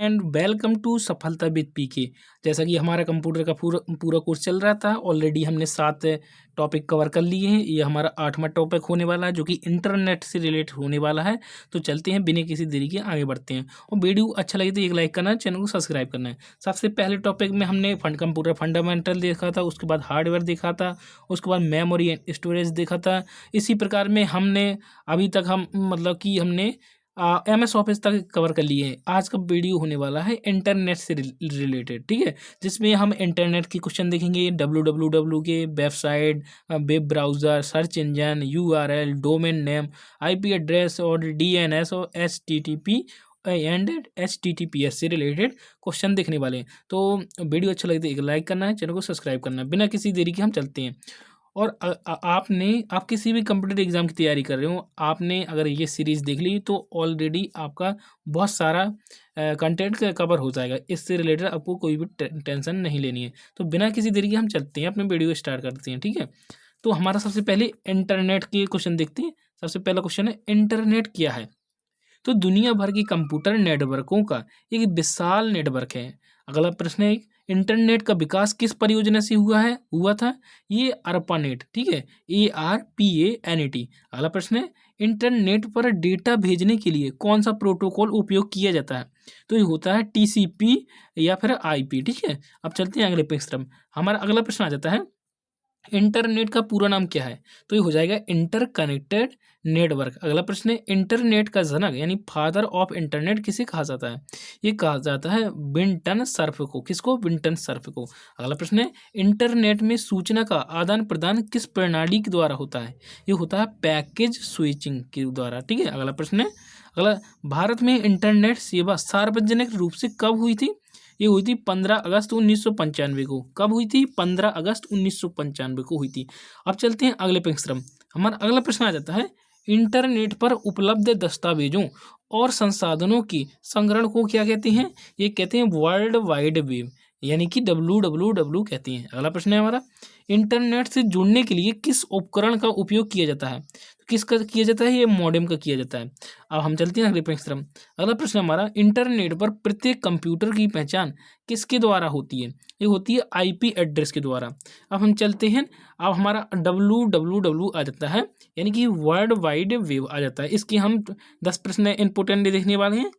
And welcome to सफलता with पीके। जैसा कि हमारा कंप्यूटर का पूरा पूरा कोर्स चल रहा था, ऑलरेडी हमने 7 टॉपिक कवर कर लिए हैं। ये हमारा 8वां टॉपिक होने वाला है जो कि इंटरनेट से रिलेटेड होने वाला है। तो चलते हैं, बिना किसी देरी के आगे बढ़ते हैं। और वीडियो अच्छा लगे तो एक लाइक करना है, चैनल को सब्सक्राइब करना है। सबसे पहले टॉपिक में हमने कंप्यूटर फंडामेंटल देखा था, उसके बाद हार्डवेयर देखा था, उसके बाद मेमोरी एंड स्टोरेज देखा था। इसी प्रकार में हमने अभी तक हमने MS ऑफिस तक कवर कर लिए हैं। आज का वीडियो होने वाला है इंटरनेट से रिलेटेड, ठीक है, जिसमें हम इंटरनेट की क्वेश्चन देखेंगे, www के, website, web browser, search engine, URL, domain name, IP address और DNS और HTTP एंड HTTPS से रिलेटेड क्वेश्चन देखने वाले हैं। तो वीडियो अच्छा लगे तो एक लाइक करना है, चैनल को सब्सक्राइब करना है। बिना किसी देरी के हम चलते हैं। और आप किसी भी कंप्यूटर एग्ज़ाम की तैयारी कर रहे हो, आपने अगर ये सीरीज़ देख ली तो ऑलरेडी आपका बहुत सारा कंटेंट कवर हो जाएगा। इससे रिलेटेड आपको कोई भी टेंशन नहीं लेनी है। तो बिना किसी देरी के हम चलते हैं, अपने वीडियो स्टार्ट करते हैं, ठीक है। तो हमारा सबसे पहले इंटरनेट के क्वेश्चन देखते हैं। सबसे पहला क्वेश्चन है, इंटरनेट क्या है? तो दुनिया भर की कंप्यूटर नेटवर्कों का एक विशाल नेटवर्क है। अगला प्रश्न है, इंटरनेट का विकास किस परियोजना से हुआ था? ये ARPANET, ठीक है, ARPANET। अगला प्रश्न है, इंटरनेट पर डेटा भेजने के लिए कौन सा प्रोटोकॉल उपयोग किया जाता है? तो ये होता है TCP या फिर IP, ठीक है। अब चलते हैं अगले प्रश्न। हमारा अगला प्रश्न आ जाता है, इंटरनेट का पूरा नाम क्या है? तो ये हो जाएगा इंटरकनेक्टेड नेटवर्क। अगला प्रश्न है, इंटरनेट का जनक यानी फादर ऑफ इंटरनेट किसे कहा जाता है? ये कहा जाता है विंटन सर्फ को। किसको? विंटन सर्फ को। अगला प्रश्न है, इंटरनेट में सूचना का आदान प्रदान किस प्रणाली के द्वारा होता है? ये होता है पैकेज स्विचिंग के द्वारा, ठीक है। अगला प्रश्न है, अगला, भारत में इंटरनेट सेवा सार्वजनिक रूप से कब हुई थी? ये हुई थी 15 अगस्त 1995 को। कब हुई थी? 15 अगस्त 1995 को हुई थी। अब चलते हैं अगले प्रश्न। हमारा अगला प्रश्न आ जाता है, इंटरनेट पर उपलब्ध दस्तावेजों और संसाधनों की संग्रहण को क्या कहते हैं? ये कहते हैं वर्ल्ड वाइड वेब, यानी कि WWW कहते हैं। अगला प्रश्न है हमारा, इंटरनेट से जुड़ने के लिए किस उपकरण का उपयोग किया जाता है? तो किसका किया जाता है? ये मॉडेम का किया जाता है। अब हम चलते हैं अगले प्रश्न। अगला प्रश्न हमारा, इंटरनेट पर प्रत्येक कंप्यूटर की पहचान किसके द्वारा होती है? ये होती है IP एड्रेस के द्वारा। अब हम चलते हैं, अब हमारा WWW आ जाता है, यानी कि वर्ल्ड वाइड वेब आ जाता है। इसके हम 10 प्रश्न इंपोर्टेंट देखने वाले हैं।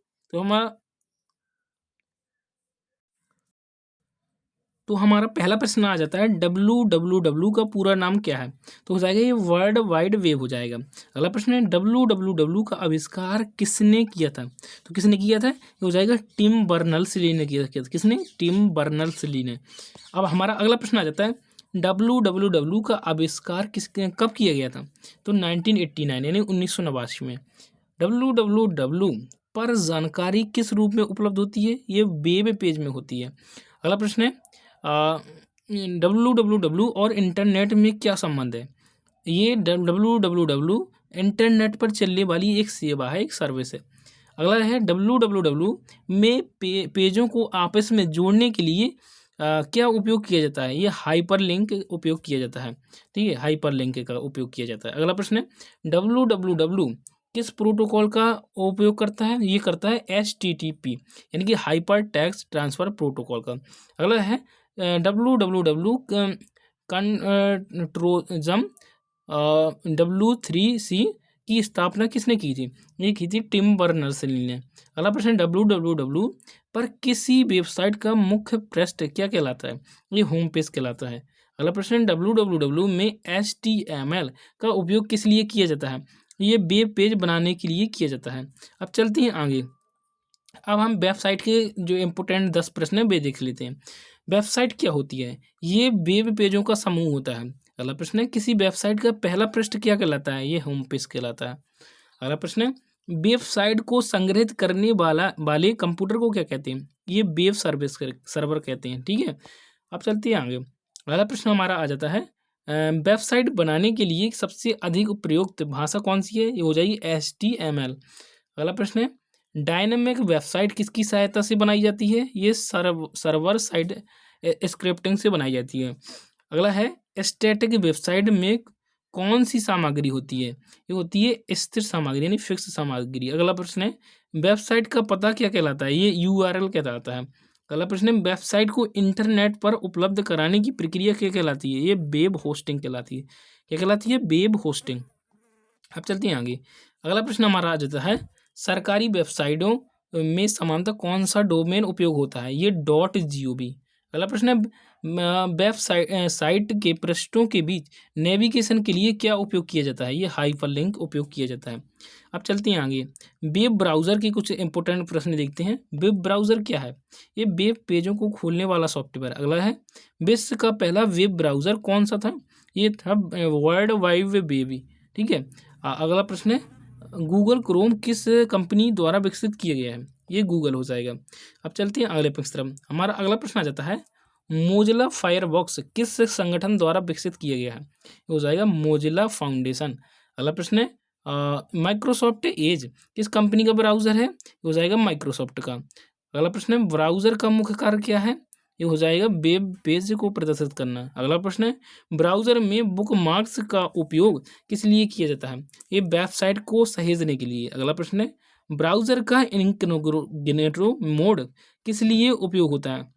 तो हमारा पहला प्रश्न आ जाता है, WWW का पूरा नाम क्या है? तो हो जाएगा ये वर्ल्ड वाइड वेब हो जाएगा। अगला प्रश्न है, WWW का आविष्कार किसने किया था? तो किसने किया था? ये हो जाएगा टिम बर्नर्स-ली ने किया था। किसने? टिम बर्नर्स-ली ने। अब हमारा अगला प्रश्न आ जाता है, WWW का आविष्कार कब किया गया था? तो 1989 यानी 1989 में। WWW पर जानकारी किस रूप में उपलब्ध होती है? ये वेब पेज में होती है। अगला प्रश्न है, WWW और इंटरनेट में क्या संबंध है? ये WWW इंटरनेट पर चलने वाली एक सेवा है, एक सर्विस है। अगला है, WWW में पेजों को आपस में जोड़ने के लिए क्या उपयोग किया जाता है? ये हाइपरलिंक उपयोग किया जाता है, ठीक है, हाइपरलिंक का उपयोग किया जाता है। अगला प्रश्न है, WWW किस प्रोटोकॉल का उपयोग करता है? ये करता है HTTP, यानी कि हाइपर टेक्स्ट ट्रांसफर प्रोटोकॉल का। अगला है, WWW कंट्रोजम W3C की स्थापना किसने की थी? ये की थी टिम बर्नर्स-ली ने। अगला प्रश्न, WWW पर किसी वेबसाइट का मुख्य पृष्ठ क्या कहलाता है? ये होम पेज कहलाता है। अगला प्रश्न, WWW में HTML का उपयोग किस लिए किया जाता है? ये वेब पेज बनाने के लिए किया जाता है। अब चलते हैं आगे। अब हम वेबसाइट के जो इम्पोर्टेंट 10 प्रश्न हैं वे देख लेते हैं। वेबसाइट क्या होती है? ये वेब पेजों का समूह होता है। अगला प्रश्न है, किसी वेबसाइट का पहला पृष्ठ क्या कहलाता है? ये होम पेज कहलाता है। अगला प्रश्न है, वेबसाइट को संग्रहित करने वाले कंप्यूटर को क्या कहते हैं? ये वेब सर्वर कहते हैं, ठीक है। अब चलते हैं आगे। अगला प्रश्न हमारा आ जाता है, वेबसाइट बनाने के लिए सबसे अधिक प्रयुक्त भाषा कौन सी है? ये हो जाएगी HTML। अगला प्रश्न है, डायनेमिक वेबसाइट किसकी सहायता से बनाई जाती है? ये सर्वर साइड स्क्रिप्टिंग से बनाई जाती है। अगला है, स्टैटिक वेबसाइट में कौन सी सामग्री होती है? ये होती है स्थिर सामग्री यानी फिक्स सामग्री। अगला प्रश्न है वेबसाइट का पता क्या कहलाता है? ये यूआरएल कहलाता है। अगला प्रश्न है वेबसाइट को इंटरनेट पर उपलब्ध कराने की प्रक्रिया क्या कहलाती है? ये वेब होस्टिंग कहलाती है। क्या कहलाती है? Web hosting. अब चलते हैं आगे। अगला प्रश्न हमारा आ जाता है सरकारी वेबसाइटों में सामान्यतः कौन सा डोमेन उपयोग होता है? ये .gov। अगला प्रश्न है वेबसाइट साइट के पृष्ठों के बीच नेविगेशन के लिए क्या उपयोग किया जाता है? ये हाइपरलिंक उपयोग किया जाता है। अब चलते हैं आगे। वेब ब्राउज़र के कुछ इंपॉर्टेंट प्रश्न देखते हैं। वेब ब्राउज़र क्या है? ये वेब पेजों को खोलने वाला सॉफ्टवेयर। अगला है विश्व का पहला वेब ब्राउज़र कौन सा था? ये था वर्ल्ड वाइड वेब। ठीक है। अगला प्रश्न है गूगल क्रोम किस कंपनी द्वारा विकसित किया गया है? ये गूगल हो जाएगा। अब चलते हैं अगले प्रश्न तरफ। हमारा अगला प्रश्न आ जाता है मोजिला फायरबॉक्स किस संगठन द्वारा विकसित किया गया है? ये हो जाएगा मोजिला फाउंडेशन। अगला प्रश्न है माइक्रोसॉफ्ट एज किस कंपनी का ब्राउज़र है? ये हो जाएगा माइक्रोसॉफ्ट का। अगला प्रश्न है ब्राउज़र का मुख्य कार्य क्या है? ये हो जाएगा वेब पेज को प्रदर्शित करना। अगला प्रश्न है ब्राउज़र में बुकमार्क्स का उपयोग किस लिए किया जाता है? ये वेबसाइट को सहेजने के लिए। अगला प्रश्न है ब्राउज़र का इनकॉग्निटो मोड किस लिए उपयोग होता है?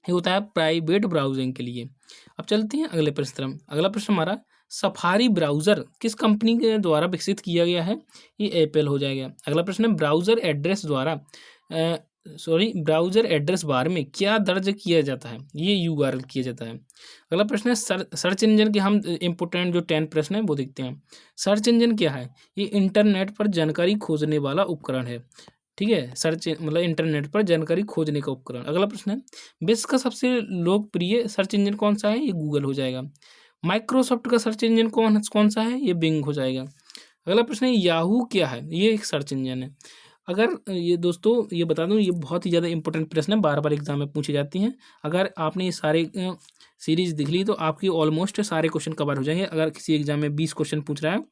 ये होता है प्राइवेट ब्राउजिंग के लिए। अब चलते हैं अगले प्रश्न तरफ। अगला प्रश्न हमारा सफारी ब्राउज़र किस कंपनी के द्वारा विकसित किया गया है? ये एप्पल हो जाएगा। अगला प्रश्न है ब्राउज़र एड्रेस बार में क्या दर्ज किया जाता है? ये यूआरएल किया जाता है। अगला प्रश्न है सर्च इंजन के हम इंपोर्टेंट जो 10 प्रश्न है वो देखते हैं। सर्च इंजन क्या है? ये इंटरनेट पर जानकारी खोजने वाला उपकरण है। ठीक है, सर्च मतलब इंटरनेट पर जानकारी खोजने का उपकरण। अगला प्रश्न है विश्व का सबसे लोकप्रिय सर्च इंजन कौन सा है? ये गूगल हो जाएगा। माइक्रोसॉफ्ट का सर्च इंजन कौन कौन सा है? ये बिंग हो जाएगा। अगला प्रश्न है याहू क्या है? ये एक सर्च इंजन है। अगर ये दोस्तों ये बता दूं ये बहुत ही ज़्यादा इंपॉर्टेंट प्रश्न है, बार बार एग्जाम में पूछी जाती हैं। अगर आपने ये सारे सीरीज दिख ली तो आपकी ऑलमोस्ट सारे क्वेश्चन कवर हो जाएंगे। अगर किसी एग्जाम में 20 क्वेश्चन पूछ रहा है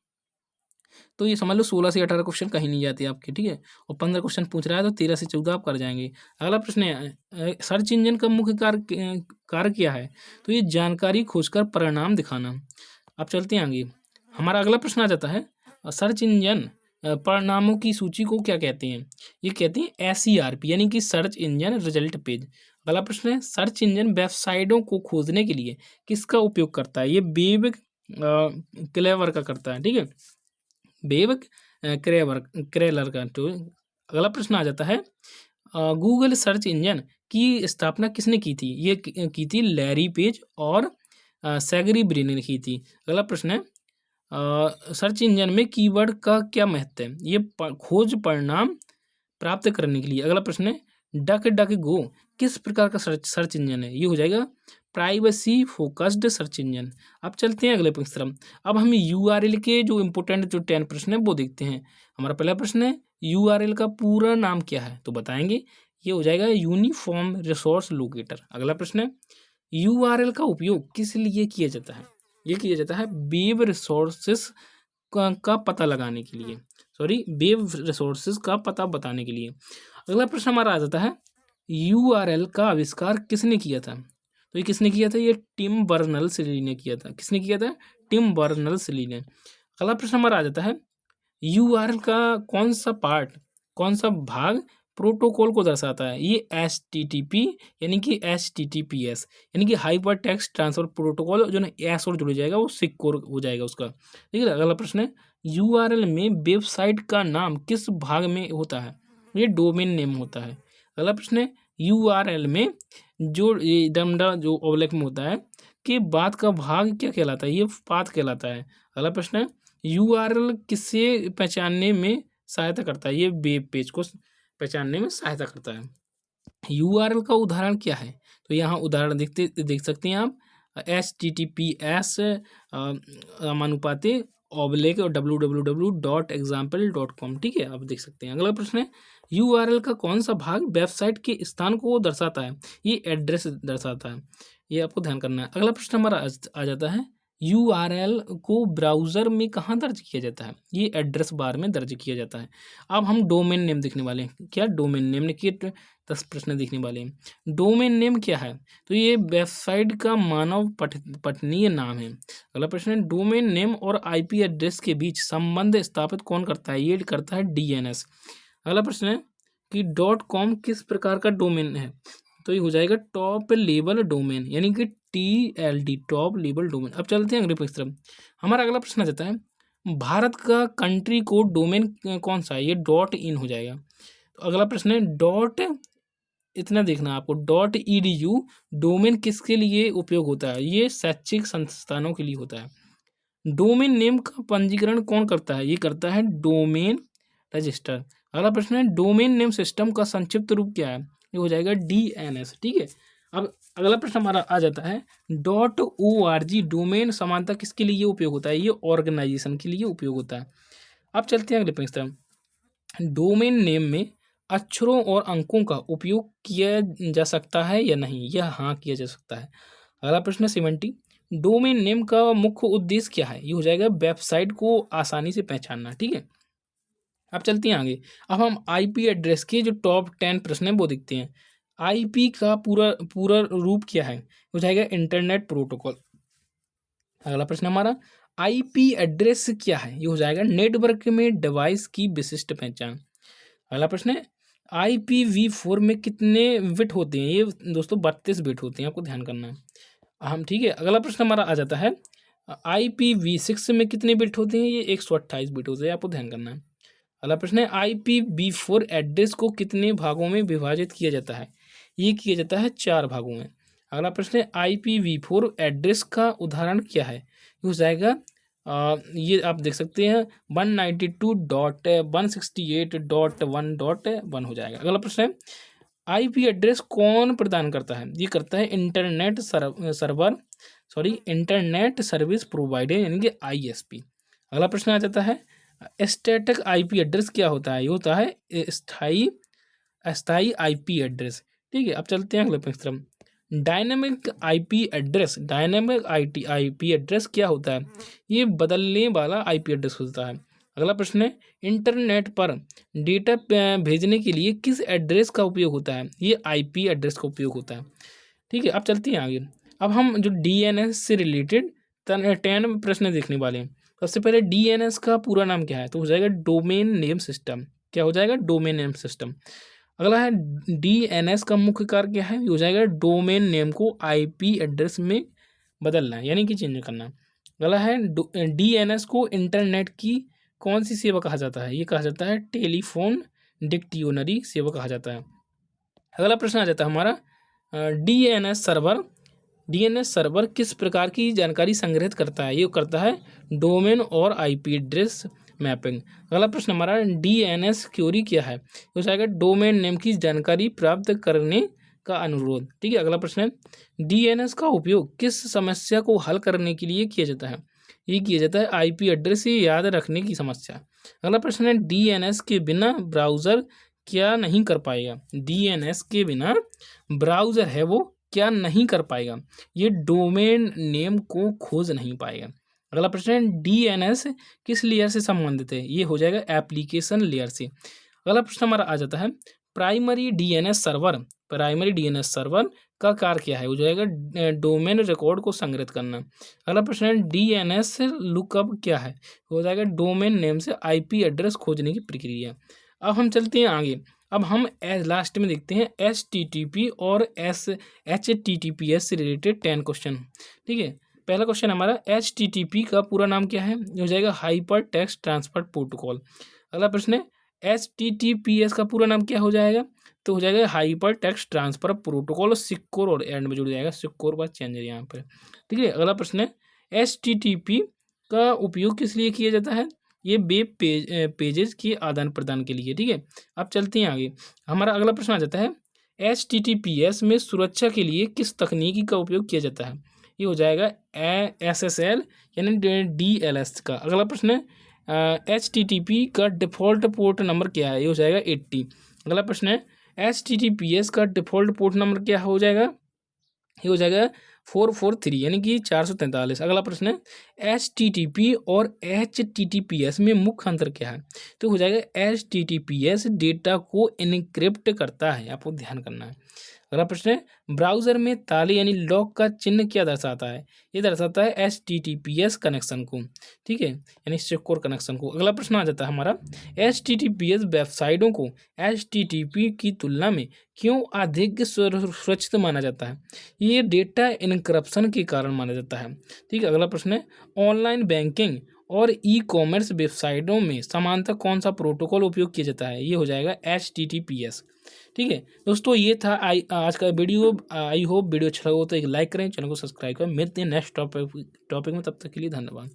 तो ये समझ लो 16 से 18 क्वेश्चन कहीं नहीं जाते आपके। ठीक है, और 15 क्वेश्चन पूछ रहा है तो 13 से 14 आप कर जाएंगे। अगला प्रश्न है सर्च इंजन का मुख्य कार्य क्या है? तो ये जानकारी खोजकर परिणाम दिखाना। अब चलते हैं आगे। हमारा अगला प्रश्न आ जाता है सर्च इंजन परिणामों की सूची को क्या कहते हैं? ये कहते हैं SERP यानी कि सर्च इंजन रिजल्ट पेज। अगला प्रश्न है सर्च इंजन वेबसाइटों को खोजने के लिए किसका उपयोग करता है? ये वेब क्लेवर का करता है। ठीक है, वेब क्रेलर का। तो अगला प्रश्न आ जाता है गूगल सर्च इंजन की स्थापना किसने की थी? ये की थी लैरी पेज और सेगरी ब्रिन ने की थी। अगला प्रश्न है सर्च इंजन में कीवर्ड का क्या महत्व है? ये खोज परिणाम प्राप्त करने के लिए। अगला प्रश्न है डक डक गो किस प्रकार का सर्च इंजन है? ये हो जाएगा प्राइवेसी फोकस्ड सर्च इंजन। अब चलते हैं अगले प्रश्न तरफ। अब हम यूआरएल के जो इंपोर्टेंट जो 10 प्रश्न है वो देखते हैं। हमारा पहला प्रश्न है यूआरएल का पूरा नाम क्या है? तो बताएंगे ये हो जाएगा यूनिफॉर्म रिसोर्स लोकेटर। अगला प्रश्न है यूआरएल का उपयोग किस लिए किया जाता है? ये किया जाता है वेब रिसोर्सेस का पता लगाने के लिए। वेब रिसोर्सेज का पता बताने के लिए। अगला प्रश्न हमारा आ जाता है यूआरएल का आविष्कार किसने किया था? तो ये किसने किया था? ये टिम बर्नर्स-ली ने किया था। किसने किया था? टिम बर्नर्स-ली ने। अगला प्रश्न हमारा आ जाता है यूआरएल का कौन सा पार्ट, कौन सा भाग प्रोटोकॉल को दर्शाता है? ये HTTP यानी कि HTTPS यानी कि हाइपर टेक्स्ट ट्रांसफर प्रोटोकॉल जो ना एस और जुड़ जाएगा वो सिक्योर हो जाएगा उसका। ठीक है, अगला प्रश्न है यूआरएल में वेबसाइट का नाम किस भाग में होता है? ये डोमेन नेम होता है। अगला प्रश्न है यूआरएल में जो ये डमडा जो ओवरलैप में होता है के बाद का भाग क्या कहलाता है? ये पाथ कहलाता है। अगला प्रश्न है यूआरएल किसे पहचानने में सहायता करता है? ये वेब पेज को पहचानने में सहायता करता है। यूआरएल का उदाहरण क्या है? तो यहाँ उदाहरण देख सकते हैं आप HTTPS समानुपाती ओब्लिक www.example.com। ठीक है, आप देख सकते हैं। अगला प्रश्न है यूआरएल का कौन सा भाग वेबसाइट के स्थान को दर्शाता है? ये एड्रेस दर्शाता है। ये आपको ध्यान करना है। अगला प्रश्न हमारा आ जाता है यूआरएल को ब्राउज़र में कहाँ दर्ज किया जाता है? ये एड्रेस बार में दर्ज किया जाता है। अब हम डोमेन नेम देखने वाले हैं। क्या डोमेन नेम के 10 प्रश्न देखने वाले हैं। डोमेन नेम क्या है? तो ये वेबसाइट का मानव पठनीय नाम है। अगला प्रश्न है, डोमेन नेम और आईपी एड्रेस के बीच संबंध स्थापित कौन करता है? ये करता है डीएनएस। अगला प्रश्न है कि .com किस प्रकार का डोमेन है? तो ये हो जाएगा टॉप लेवल डोमेन, यानी कि TLD, टॉप लेवल डोमेन। अब चलते हैं अगले प्रश्न तरफ। हमारा अगला प्रश्न आ जाता है, भारत का कंट्री कोड डोमेन कौन सा है? ये .in हो जाएगा। तो अगला प्रश्न है, इतना देखना आपको, .edu डोमेन किसके लिए उपयोग होता है? ये शैक्षिक संस्थानों के लिए होता है। डोमेन नेम का पंजीकरण कौन करता है? ये करता है डोमेन रजिस्टर। अगला प्रश्न है, डोमेन नेम सिस्टम का संक्षिप्त रूप क्या है? ये हो जाएगा DNS। ठीक है। अब अगला प्रश्न हमारा आ जाता है, .org डोमेन समानता किसके लिए उपयोग होता है? ये ऑर्गेनाइजेशन के लिए उपयोग होता है। अब चलते हैं अगले प्रश्न। डोमेन नेम में अक्षरों और अंकों का उपयोग किया जा सकता है या नहीं? यह हाँ किया जा सकता है। अगला प्रश्न 70, डोमेन नेम का मुख्य उद्देश्य क्या है? ये हो जाएगा वेबसाइट को आसानी से पहचानना। ठीक है। अब चलते हैं आगे। अब हम आईपी एड्रेस के जो टॉप 10 प्रश्न हैं वो देखते हैं। आईपी का पूरा पूरा रूप क्या है? हो जाएगा इंटरनेट प्रोटोकॉल। अगला प्रश्न हमारा, आईपी एड्रेस क्या है? ये हो जाएगा नेटवर्क में डिवाइस की विशिष्ट पहचान। अगला प्रश्न है, IPv4 में कितने बिट होते हैं? ये दोस्तों 32 बिट होते हैं, आपको ध्यान करना है। हम ठीक है। अगला प्रश्न हमारा आ जाता है, IPv6 में कितने बिट होते हैं? ये 128 बिट होते हैं, आपको ध्यान करना है। अगला प्रश्न है, IPv4 एड्रेस को कितने भागों में विभाजित किया जाता है? ये किया जाता है 4 भागों में। अगला प्रश्न है, IPv4 एड्रेस का उदाहरण क्या है? ये हो जाएगा ये आप देख सकते हैं 192.168.1.1 हो जाएगा। अगला प्रश्न है, आईपी एड्रेस कौन प्रदान करता है? ये करता है इंटरनेट सर्विस प्रोवाइडर, यानी कि ISP। अगला प्रश्न आ जाता है, स्टैटिक आईपी एड्रेस क्या होता है? ये होता है अस्थाई आईपी एड्रेस। ठीक है। अब चलते हैं अगले प्रश्न। डायनेमिक आईपी एड्रेस क्या होता है? ये बदलने वाला आईपी एड्रेस होता है। अगला प्रश्न है, इंटरनेट पर डेटा भेजने के लिए किस एड्रेस का उपयोग होता है? ये आईपी एड्रेस का उपयोग होता है। ठीक है। अब चलते हैं आगे। अब हम जो डीएनएस से रिलेटेड 10 प्रश्न देखने वाले हैं। सबसे पहले डीएनएस का पूरा नाम क्या है? तो हो जाएगा डोमेन नेम सिस्टम। क्या हो जाएगा? Domain name system. अगला है, डीएनएस का मुख्य कार्य क्या है? ये हो जाएगा डोमेन नेम को आईपी एड्रेस में बदलना है, यानी कि चेंज करना। अगला है, डीएनएस को इंटरनेट की कौन सी सेवा कहा जाता है? ये कहा जाता है टेलीफोन डिक्शनरी सेवा कहा जाता है। अगला प्रश्न आ जाता है हमारा, डीएनएस सर्वर किस प्रकार की जानकारी संग्रहित करता है? ये करता है डोमेन और आईपी एड्रेस मैपिंग। अगला प्रश्न हमारा, डीएनएस क्वेरी क्या है? हो जाएगा डोमेन नेम की जानकारी प्राप्त करने का अनुरोध। ठीक है। अगला प्रश्न है, डीएनएस का उपयोग किस समस्या को हल करने के लिए किया जाता है? ये किया जाता है आईपी एड्रेस से याद रखने की समस्या। अगला प्रश्न है, डीएनएस के बिना ब्राउज़र क्या नहीं कर पाएगा? डीएनएस के बिना ब्राउज़र है वो क्या नहीं कर पाएगा? ये डोमेन नेम को खोज नहीं पाएगा। अगला प्रश्न है, डीएनएस किस लेयर से संबंधित है? ये हो जाएगा एप्लीकेशन लेयर से। अगला प्रश्न हमारा आ जाता है, प्राइमरी डीएनएस सर्वर का कार्य क्या है? हो जाएगा डोमेन रिकॉर्ड को संग्रहित करना। अगला प्रश्न है, डीएनएस लुकअप क्या है? हो जाएगा डोमेन नेम से आईपी एड्रेस खोजने की प्रक्रिया। अब हम चलते हैं आगे। अब हम लास्ट में देखते हैं HTTP और HTTPS से रिलेटेड 10 क्वेश्चन। ठीक है। पहला क्वेश्चन हमारा, HTTP का पूरा नाम क्या है? ये हो जाएगा हाइपर टेक्स्ट ट्रांसफर प्रोटोकॉल। अगला प्रश्न है, HTTPS का पूरा नाम क्या हो जाएगा? तो हो जाएगा hyper text transfer protocol, secure और एंड में जुड़ जाएगा, सिक्योर बात चेंज है यहाँ पर। ठीक है। अगला प्रश्न है, HTTP का उपयोग किस लिए किया जाता है? ये वेब पेजेस के आदान प्रदान के लिए। ठीक है। अब चलते हैं आगे। हमारा अगला प्रश्न आ जाता है, HTTPS में सुरक्षा के लिए किस तकनीकी का उपयोग किया जाता है? ये हो जाएगा SSL यानी DLS का। अगला प्रश्न है, HTTP का डिफ़ॉल्ट पोर्ट नंबर क्या है? ये हो जाएगा 80। अगला प्रश्न है, HTTPS का डिफ़ॉल्ट पोर्ट नंबर क्या हो जाएगा? ये हो जाएगा 443 यानी कि 443। अगला प्रश्न है HTTP और HTTPS में मुख्य अंतर क्या है? तो हो जाएगा HTTPS डेटा को इनक्रिप्ट करता है, आपको ध्यान करना है। अगला प्रश्न है ब्राउज़र में ताले यानी लॉक का चिन्ह क्या दर्शाता है? ये दर्शाता है HTTPS कनेक्शन को, ठीक है, यानी सिक्योर कनेक्शन को। अगला प्रश्न आ जाता है हमारा HTTPS वेबसाइटों को HTTP की तुलना में क्यों अधिक सुरक्षित माना जाता है? ये डेटा इनक्रप्शन के कारण माना जाता है, ठीक है। अगला प्रश्न है ऑनलाइन बैंकिंग और ई कॉमर्स वेबसाइटों में समानतः कौन सा प्रोटोकॉल उपयोग किया जाता है? ये हो जाएगा HTTPS, ठीक है। दोस्तों ये था आज का वीडियो। आई होप वीडियो अच्छा लगा हो तो एक लाइक करें, चैनल को सब्सक्राइब करें। मिलते हैं नेक्स्ट टॉपिक में, तब तक के लिए धन्यवाद।